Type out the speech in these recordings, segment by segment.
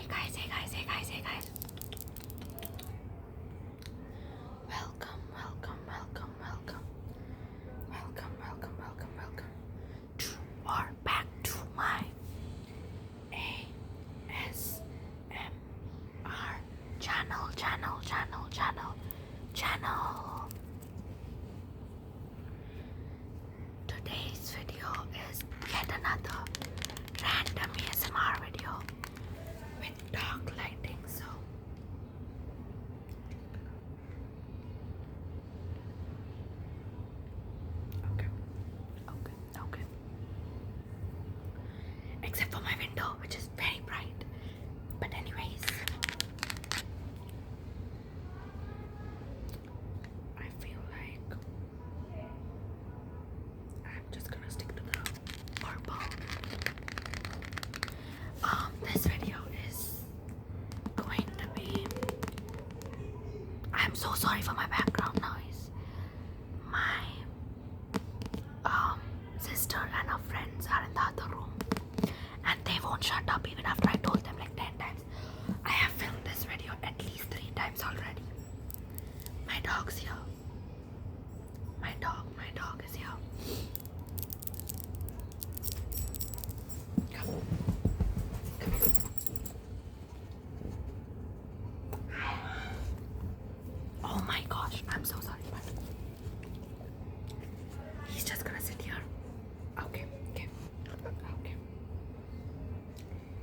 Hey guys. Welcome to or back to my ASMR channel. Today's video is yet another random ASMR video with dark lighting, so okay. Except for my window, which is very bright. But anyways, I feel like I'm just gonna stick to the purple. This video is going to be, I'm so sorry for my background noise. My sister and her friends are in the other room and they won't shut up even after I told them like 10 times. I have filmed this video at least 3 times already. My dog's here. My dog is here. Come here. Oh my gosh, I'm so sorry, but he's just gonna sit here. Okay.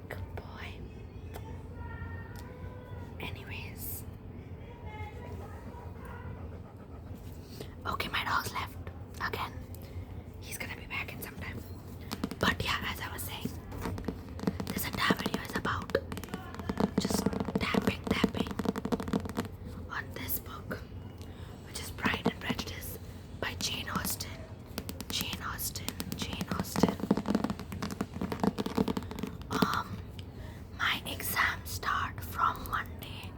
Good boy. Anyways. Okay, my dog's left again. He's gonna be back in some time. But yeah, as I was saying, this entire video is about just tapping on this book, which is Pride and Prejudice by Jane Austen. My exams start from Monday,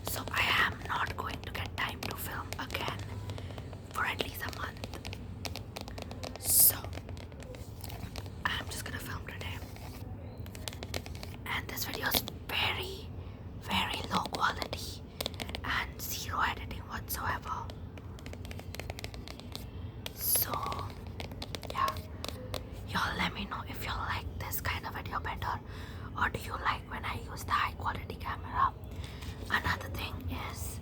so I am not going to get time to film again for at least a month. So I'm just gonna film today, and this video is very low quality and zero editing whatsoever. So yeah, y'all let me know if you like this kind of video better, or do you like when I use the high quality camera. Another thing is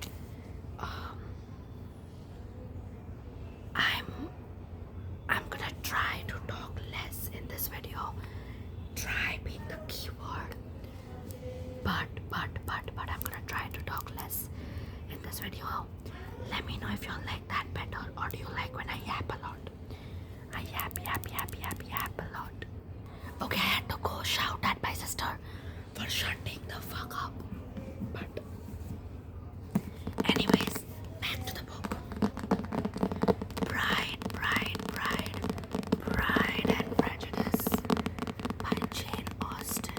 I'm gonna try to talk less in this video. Try being the keyword, but I'm gonna try to talk less in this video. Let me know if you like that better, or do you like when I yap a lot? I yap a lot. Okay, I had to go shout at my sister for shutting the fuck up. But anyways, back to the book. Pride and Prejudice by Jane Austen.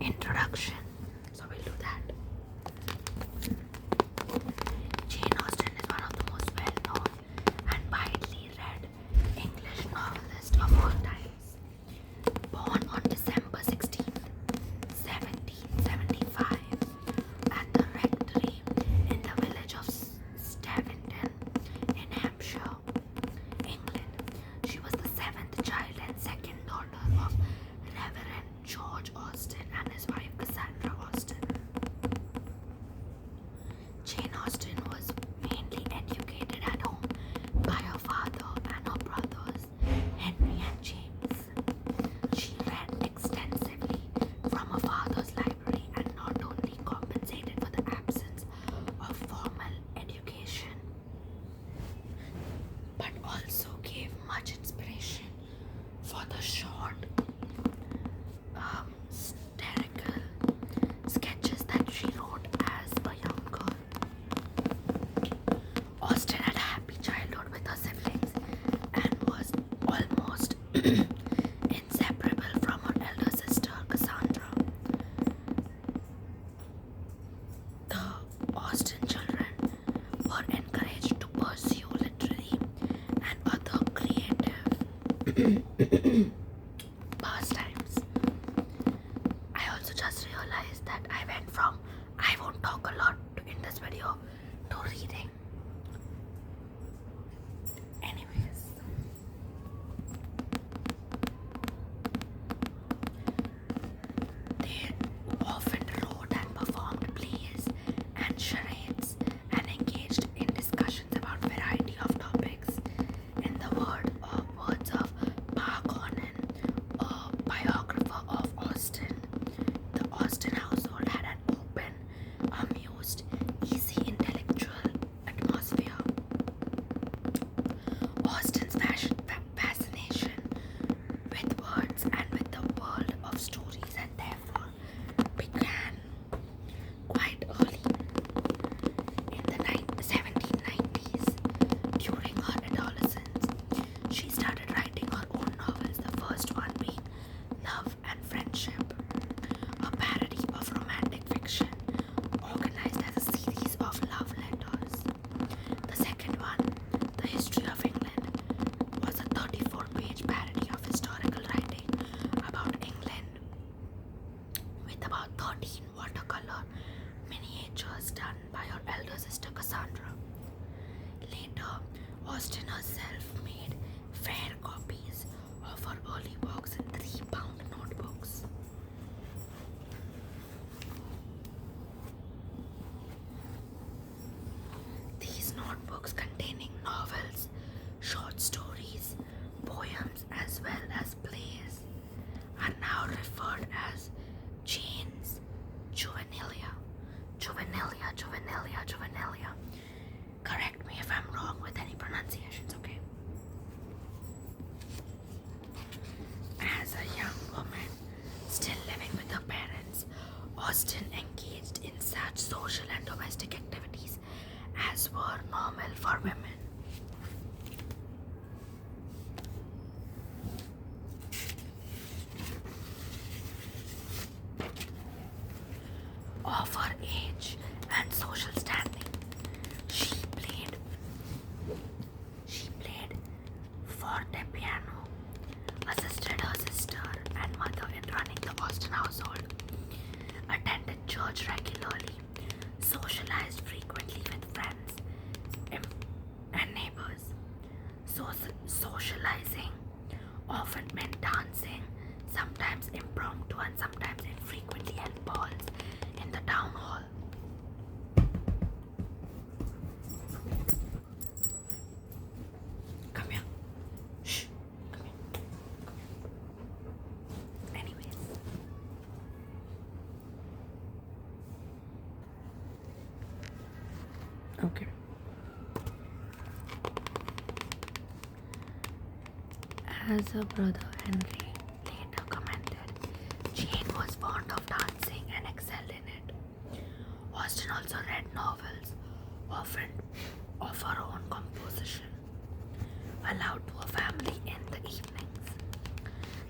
introduction. So we'll do that. Jane Austen is one of the most well-known and widely read English novelists of all times. Born on December 16th, 1775, at the rectory in the village of Stavington in Hampshire, England, she was the seventh child and second daughter of Reverend George Austen and his wife Cassandra Austen. Jane Austen was mainly educated at home by her father and her brothers, Henry and James. She read extensively from her father's library and not only compensated for the absence of formal education, but also gave much inspiration for the short, satirical sketches that she wrote as a young girl. Austen had a happy childhood with her siblings and was almost inseparable from her elder sister Cassandra. The Austen children were encouraged to pursue literary and other creative pastimes. I also just realized that I went from I won't talk a lot in this video to reading. Anyways, they often wrote and performed plays and charades and engaged in discussions about variety of topics. In the words of Park Honan, a biographer of Austen, the Austen household had an open, amused, easy intellectual atmosphere. Austen's fascination with words and with the world of stories and therefore began quite early in the 1790s. During her adolescence, she started writing her own novels, the first one being Love and Friendship, a parody of romantic fiction organized as a series of love letters. The second one, The History of England, was a 34-page parody of historical writing about England with about 13 watercolor miniatures done by her elder sister Cassandra. Later, Austen herself made fair copies of her early works in 3-pound notebooks. These notebooks containing novels, short stories, poems as well as plays are now referred as Jane's juvenilia. Juvenilia. Correct me if I'm wrong with any pronunciations, okay? As a young woman, still living with her parents, Austen engaged in such social and domestic activities as were normal for women. Of her age and social standing, she played fortepiano, assisted her sister and mother in running the Austen household, attended church regularly, socialized frequently with friends and neighbors. Socializing often meant dancing, sometimes impromptu and sometimes infrequently held balls in the town hall. Come here. Shh. Come here. Anyways. Okay. As her brother Henry later commented, Jane was fond of dancing and excelled in it. Austen also read novels, often of her own composition, aloud to her family in the evenings.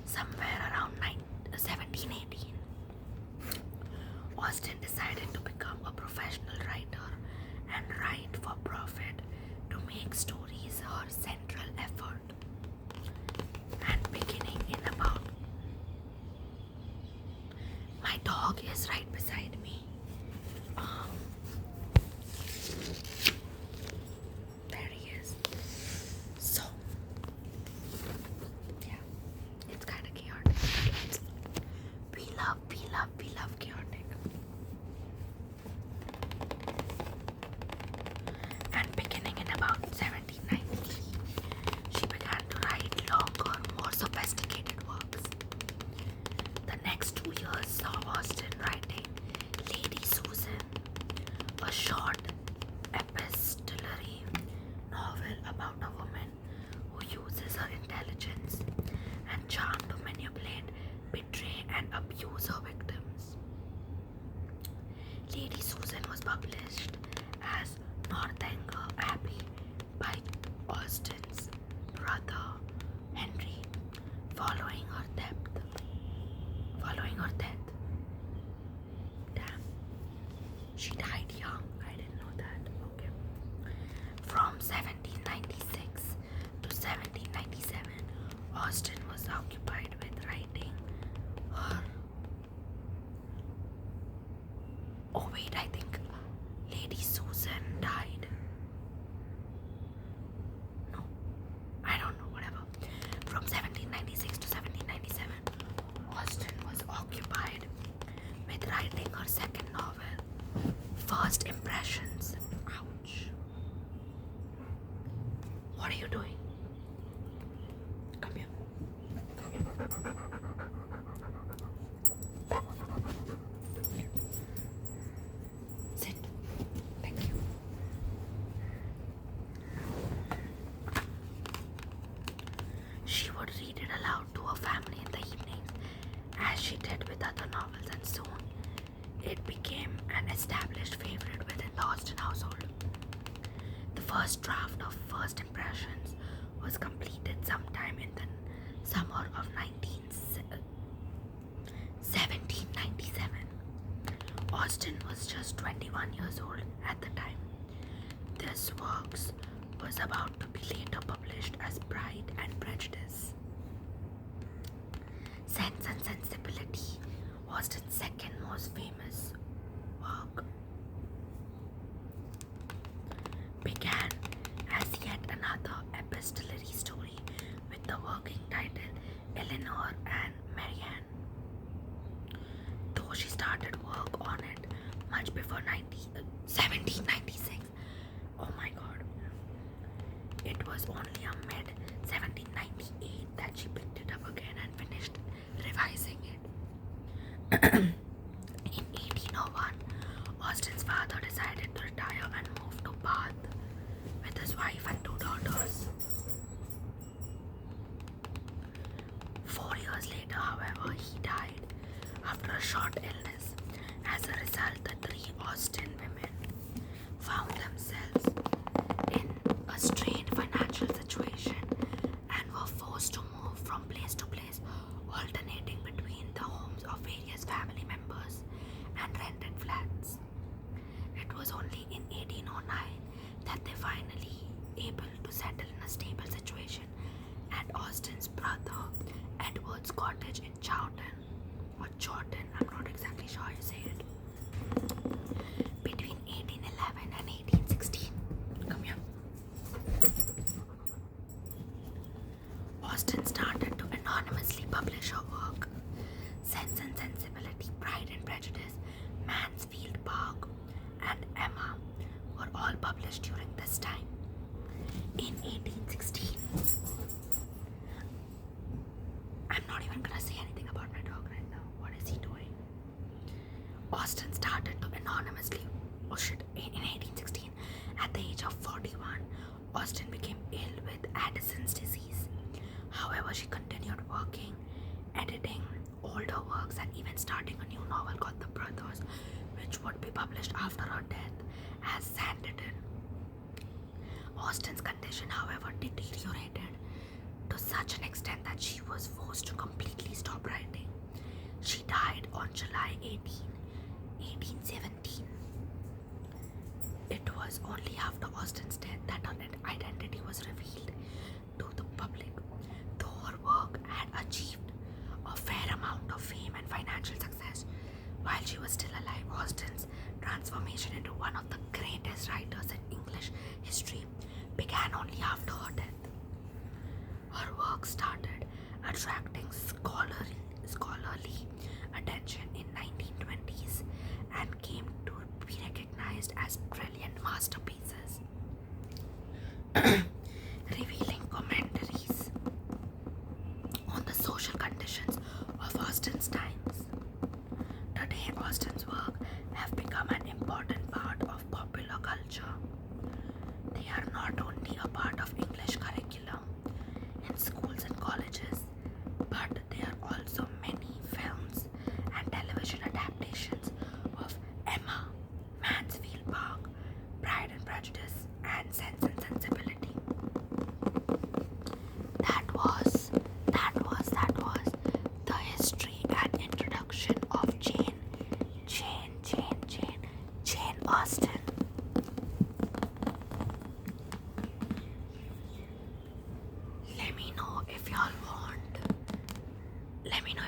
Somewhere around 1718, Austen decided to become a professional writer and write for profit to make stories her central effort. And beginning in about... My dog is right beside me. There he is. So, yeah, it's kind of chaotic. We love chaotic. And beginning in about 1793, she began to write longer, more sophisticated works. The next 2 years saw Austen writing Lady Susan, a short epistolary novel about a woman who uses her intelligence and charm to manipulate, betray, and abuse her victims. Lady Susan was published as Northanger Abbey by Austen's brother Henry following her death. Damn. She died young. I didn't know that. Okay. From 1796 to 1797, Austen was occupied with writing her... Oh wait, I think Lady Susan died. No, I don't know, whatever. From 1796 to 1797, Austen was occupied with writing her second novel, First Impressions. Ouch. What are you doing? Come here. Sit. Thank you. She would read it aloud to her family in the evenings, as she did with other novels, and soon it became an established favorite within the Austen household. The first draft of First Impressions was completed sometime in the summer of 1797. Austen was just 21 years old at the time. This works was about to be later published as Pride and Prejudice. Sense and Sensibility, Austen's second most famous work, began as yet another epistolary story with the working title Eleanor and Marianne. Though she started work on it much before 1796. Oh my god. It was only a mid 1798 that she picked it up again and finished revising it. In 1801, Austen's father decided to retire and move to Bath with his wife and 2 daughters. 4 years later, however, he died after a short illness. As a result, the 3 Austen women found themselves in a strained financial situation and were forced to move from place to place, alternating between the homes of various family members and rented flats. It was only in 1809 that they finally able to settle in a stable situation at Austen's brother Edward's cottage in Chawton, or Chawton, I'm not exactly sure how you say it, between 1811 and 1816. Come here. Austen started to anonymously publish her work. Sense and Sensibility, Pride and Prejudice, Mansfield Park, and Emma were all published during this time. In 1816, I'm not even gonna say anything about my dog right now. What is he doing? Austen started to anonymously... Oh shit, in 1816, at the age of 41, Austen became ill with Addison's disease. However, she continued working, editing older works, and even starting a new novel called The Brothers, which would be published after her death as Sanditon. Austen's condition, however, deteriorated to such an extent that she was forced to completely stop writing. She died on July 18, 1817. It was only after Austen's death that her identity was revealed to the public. Though her work had achieved a fair amount of fame and financial success while she was still alive, Austen's transformation into one of the greatest writers in English history began only after her death. Her work started attracting scholarly attention in 1920s and came to be recognized as brilliant masterpieces, revealing commentaries on the social conditions of Austen's times. Today, Austen's work have become an important part of popular culture. They are not only a part of English curriculum in schools and colleges, but there are also many films and television adaptations of Emma, Mansfield Park, Pride and Prejudice, and Sense and Sensibility. That was the history and introduction of Jane Austen. Let me know if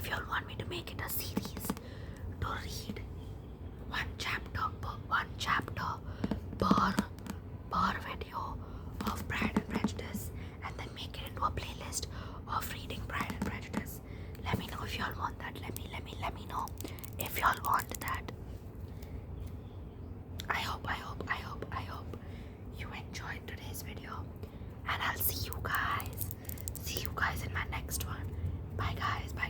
y'all want me to make it a series to read one chapter per video of Pride and Prejudice, and then make it into a playlist of reading Pride and Prejudice. Let me know if y'all want that. Let me know if y'all want that. I hope you enjoyed today's video, and I'll see you guys in my next one. Bye guys. Bye.